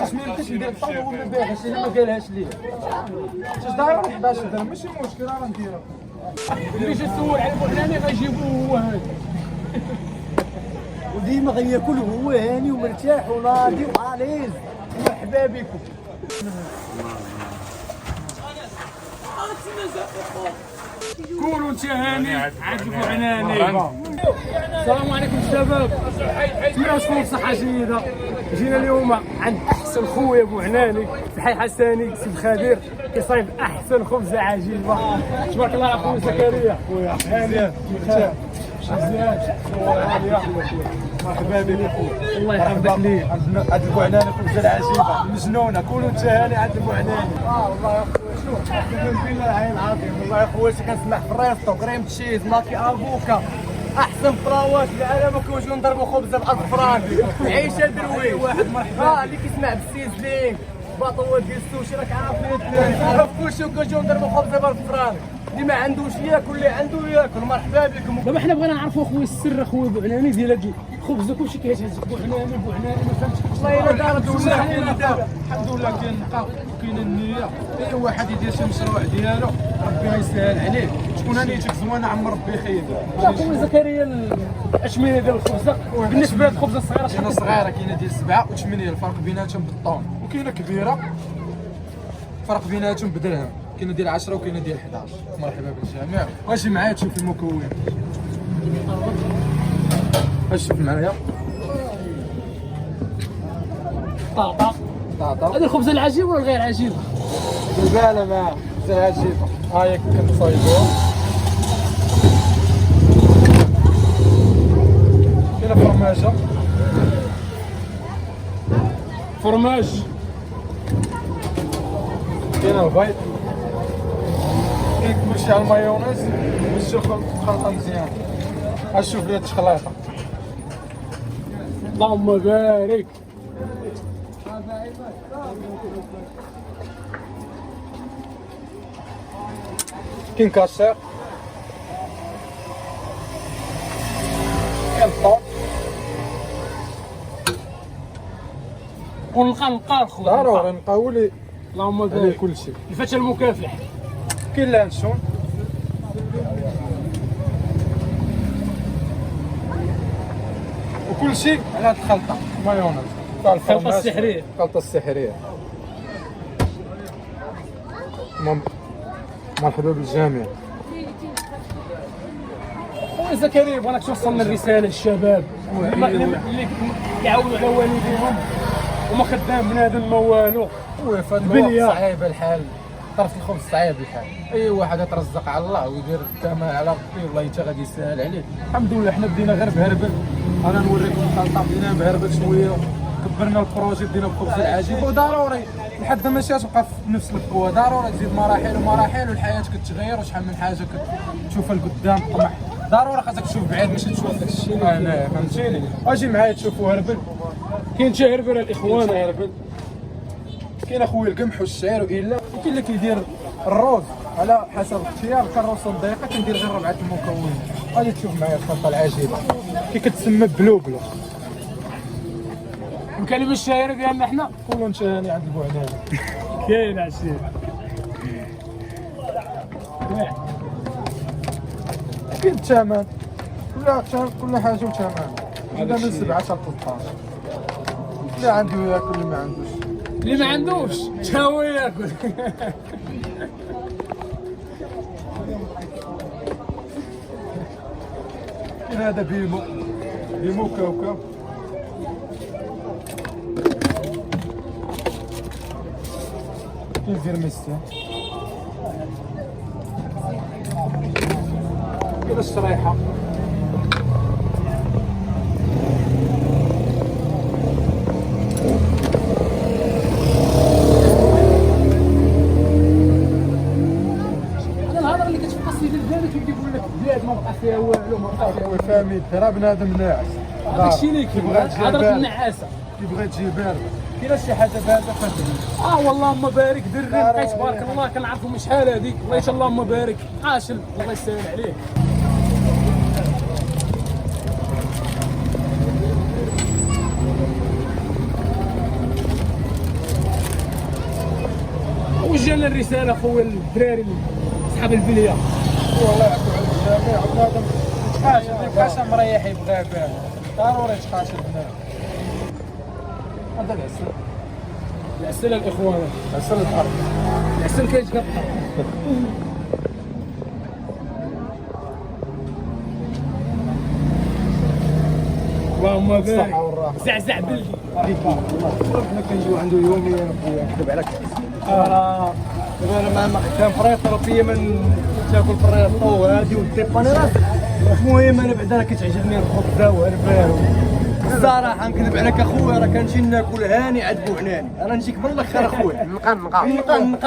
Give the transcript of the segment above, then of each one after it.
تسميتش ندير الطابه ولا نبيعها ما قالهاش ليا. اش داير 11 درهم ماشي مشكل راه نديرها. اللي جا سول على البحراني غيجيبوه هو هذا. وديما غياكل وهو هاني ومرتاح وناضي وعاليز. مرحبا بكم. كونوا انت هاني عند البعناني. السلام عليكم الشباب. تيراسكم بصحة جيدة. جينا اليوم عند احسن خويا ابو عناني في حي حساني سي الخدير كيصايب احسن خبزة عجيبة. تبارك الله اخويا زكريا. خويا هاني مزيان. مرحبا بك خويا. الله يحفظك ليا. عند ابو عناني خبزة العجيبة مجنونة. كونوا انت هاني عند ابو عناني. والله يا خويا شوف اقسم بالله العين العظيم. والله يا خويا كنسمع في الريستو كريم تشيز ماكي افوكا احسن فراوات في العالم. كنجيو نضربوا خبزه ب 1000 فرانك عيشه درويش. واحد مرحبا اللي كيسمع بالسيزلين باطوات ديال السوشي راك عارفين كلشي. كنجيو نضربوا خبزه ب 1000 فرانك. اللي ما عندوش ياكل اللي عنده ياكل. مرحبا بكم. دابا حنا بغينا نعرفوا خويا السر اخويا ابو عناني ديال هاد الخبز كلشي كيهز ابو عناني ما فهمتش. والله الا دارت الحمد لله كاين النقاء وكاين النيه. اي واحد يدير شي مشروع ديالو ربي يسهل عليه. تكون نيتك زوينه عم ربي يخير. خويا زكريا الاشمينه ديال الخبزه بالنسبه للخبزه الصغيره كاينه صغيره كاينه ديال 7 و8 الفرق بيناتهم بالطون. وكاينه كبيره فرق بيناتهم بدرهم. كاينه ديال 10 وكاينه ديال 11. مرحبا بالجميع. واجي معايا تشوف المكون. اش شوف معايا طاطا. هذه الخبزه العجيبه ولا غير عجيبه؟ بالبالة معاه زي عجيبه. هاي كنصايبوه. كاينه فرماجه فرماج. كاينه البيض. كاين كلشي على المايونيز باش تخلطها مزيان. شوف لي هاد الشخلاطه. اللهم بارك. كاين كاشير. كاين الطون. ونلقى الخبز ضروري نبقاو لي اللهم بارك كلشي. الفتى المكافح. كاين لانشون. وكلشي على هاد الخلطه مايونيز تاع الخلطه السحريه. الخلطه السحريه. مرحبا بالجميع. خويا زكريا بغيناك توصل لنا الرساله للشباب اللي كيعاودوا على والديهم وما خدام بنادم ما والو. خويا في هذا الوقت صعيب الحال. طرف الخبز صعيب الحال. اي واحد يترزق على الله ويدير كما على ربي والله حتى غادي يسهل عليه. الحمد لله حنا بدينا غير بهربل. انا نوريكم الخلطه بدينا بهربل شويه كبرنا البروجي بدينا بخبز العجيب. وضروري لحد ما تبقى في نفس القوه. ضروري تزيد مراحل ومراحل والحياه كتغير وشحال من حاجه كتشوفها لقدام طمح. ضروري خاصك تشوف بعيد ماشي تشوف داك الشيء هنا. فهمتيني. اجي معايا تشوفوا هربل. كاين حتى هربل الاخوان. هربل كاين اخويا القمح والشعير والا. وكاين اللي كيدير الروز على حسب الاختيار. كنروصو الدقيقه كندير غير 4 المكونات. غادي تشوف معايا الخلطه العجيبه كي كتسمى بلوبلو. الكلمه الشهيره ديالنا حنا كلوا نشاني عند ابو عناني. كاين عشير. كاين الثمن كل حاجه وثمن. هذا من 7 حتى 13. اللي عنده ياكل اللي ما عندوش. اللي ما عندوش حتى هو ياكل. كاين هذا بيمو كاوكاو. كاين فيرميسيون. كاين الشريحه. بلاد ما بقى فيها والو ما بقى فيها والو. فهمت راه بنادم ناعس. داكشي اللي كيبغى هضره النعاسه. كيبغي تجي بارد. كاين شي حاجه بهذا فهمتني. والله بارك دري لقيت تبارك الله كنعرفهم شحال هذيك والله ان شاء الله بارك عاشل الله يسهل عليه. وجهنا الرساله خويا الدراري اصحاب البليه والله يعفو على الجميع بنادم تقاشر مريح يبغى به ضروري تقاشر بنادم. هذا العسل العسل الاخوان عسل الارض العسل كيتقطع. اللهم الصحة بارك والراحة. زعزع بلدي. حنا كنجيو عنده يوميا خويا نكذب عليك. دابا انا ما خدام فريط ربيه من تاكل فريط وهادي وديباني راسك. المهم انا بعدا راه كتعجبني الخبزه وهربان. الصراحه نكذب عليك اخويا راه كنمشي ناكل هاني عند بوعناني. انا نجيك من الاخر اخويا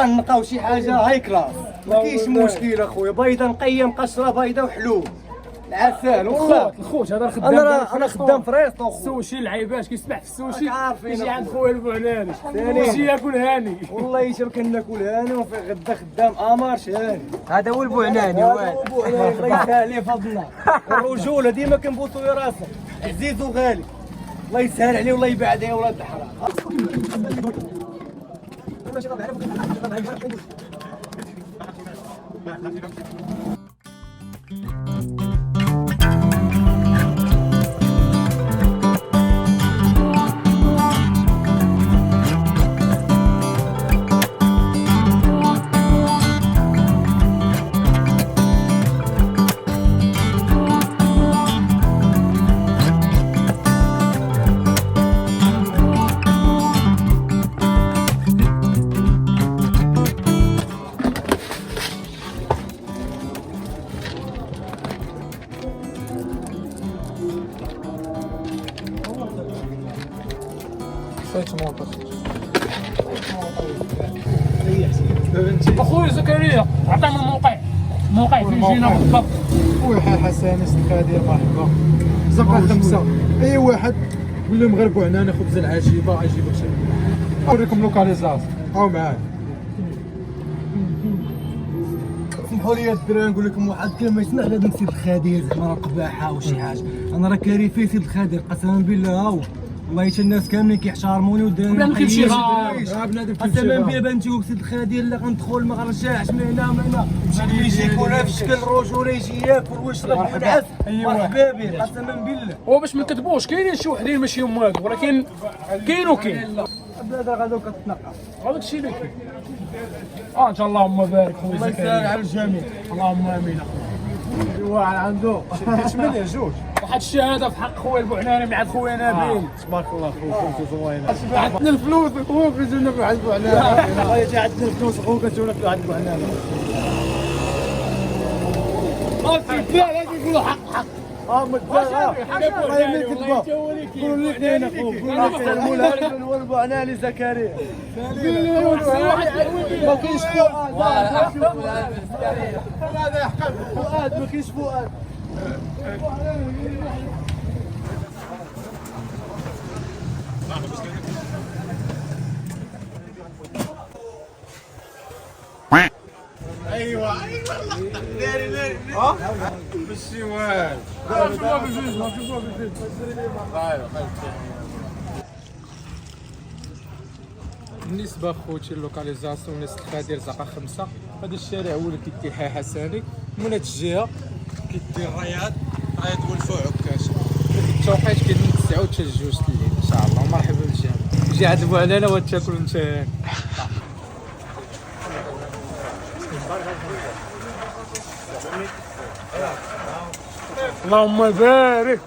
نقى شي حاجه هاي كلاس. ما كاينش مشكل اخويا بيضه نقيه مقشره بيضه وحلوب العسل والله. الخوت هذا خدام انا خدام فريطو السوشي العيباش كيسمح في السوشي راك عارفين يجي عند أخويا. خويا البوعناني ثاني. يجي ياكل هاني. والله حتى كناكل هاني وفي غدا خدام امارش هاني. هذا هو البوعناني هذا هو بوعناني الله يسهل عليه فضلنا. الرجوله ديما كنبوسوا يا راسك عزيز وغالي الله يسهل عليه والله يبعد يا ولاد الحرام. اخويا زكريا عطانا الموقع فين جينا بالضبط. خويا حسن الخادر مرحبا. زقه 5 اي واحد قول لهم غير بوعناني خبز العشيبه يجيبك شي. نوريكم لوكاليزاسيون او معاك. سمحوا لي الدراري نقول لكم واحد الكلمه يسمع لازم سيد الخدير زعما راه قباحه وشي حاجه. انا راه كاري في سيد الخدير قسما بالله هاو والله حتى الناس كاملين كيحترموني بلا ما كيمشي قسما بالله بنتي سيد الخدير اللي غندخل ما غنرجعش من هنا ومن هنا يجي يكون في شكل رجوله يجي ياكل ويشرب وينعس مرحبا به قسما بالله. هو باش ما نكذبوش كاينين شي وحدين ماشي هما هادو ولكن كاين البلاد راه غادي كتنقى. هذاك الشيء اللي كاين. ان شاء الله اللهم بارك خويا الله يسهل زكريا. على الجميع. اللهم امين اخويا. واحد عنده كتشمل جوج. واحد الشهاده في حق خويا البوعناني مع خويا نبيل. تبارك الله خويا كنتو زوينه. عندنا الفلوس خويا كنتو في عند بوعنانه. الله يجي عندنا الفلوس خويا كنتو في عند بوعنانه. لا لازم يقولوا حق متزرع الله يميت الباب. قولوا لي اثنين اخويا قولوا لي سلموا لها والبوعناني زكريا. ما كاينش فؤاد. هذا يحقد فؤاد ما كاينش فؤاد. ايوه داري ماشي والو بالنسبه خوتي اللوكاليزاسيون ناس الخدير زقه 5 هذا الشارع هو اللي كيدي حي حساني من هاد الجهه كيدي الرياض ولفو عكاش التوقيت كاين من 9 حتى 2 الليل ان شاء الله. مرحبا بالجميع جي عند بوعنانه وتاكل انت. اللهم بارك.